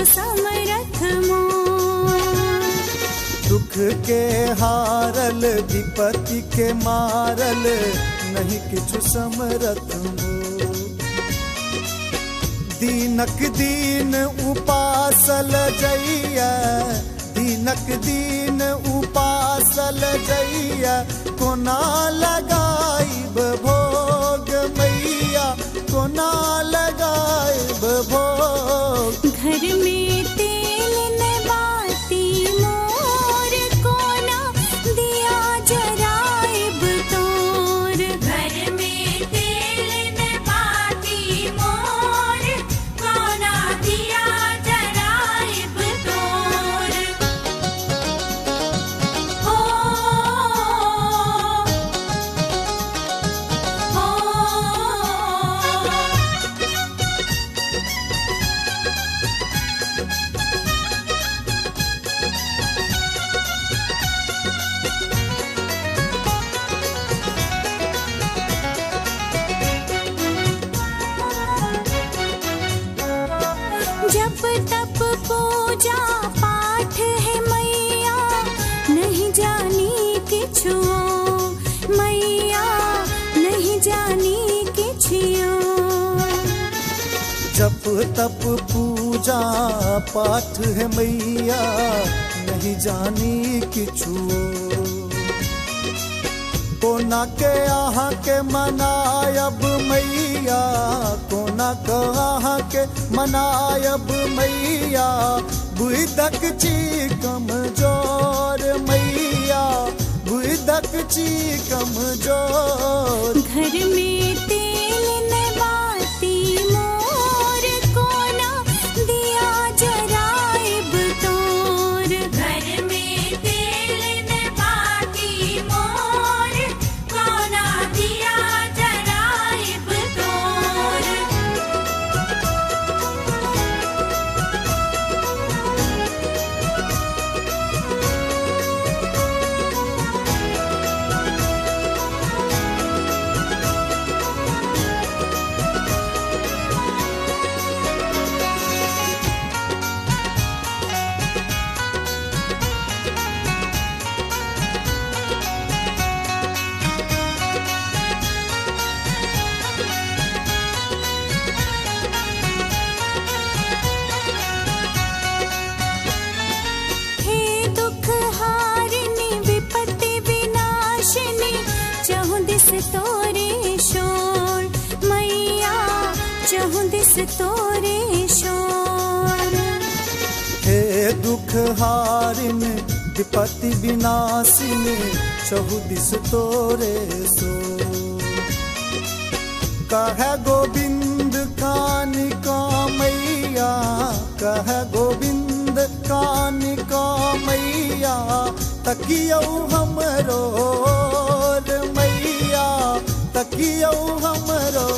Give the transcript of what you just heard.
किछु समरथ मोर। दुख के हारल विपत्ति के मारल नहीं किछु समरथ मोर। दीनक दीन उपासल जइया, दीनक दीन उपासल जइया, कोना लगाइब भोग मैया, कोना लगाइब भोग। घर में तेल न बाती मोर, कोना दिया जराइब तोर। घर में तेल न बाती मोर, कोना दिया जराइब तोर। हो जप तप पूजा पाठ है मैया, नहीं जानी किछु मैया, नहीं जानी किछु। जप तप पूजा पाठ है मैया, नहीं जानी किछु। कोना के आहाँ के मनायब मैया, कोना के आहाँ के मनायब मैया, बुद्धक ची कमजोर मैया, बुद्धक ची कमजोर। घर में तेल न बाती मोर, कोना दिया जराइब तोर। घर में तेल न बाती मोर, कोना दिया जराइब तोर। हे दुख हारिणी विपत्ति विनाशिनी, चहुँ दिस तोरे शोर मैया, चहुँ दिस तोरे शोर। हे दुख हारिन विपत्ति विनाशिनी, चहुदिस तोरे सो। कह गोविंद कानिका मैया, कह गोविंद कानिका मैया, तकियौ हमरो मैया, तकियौ हमरो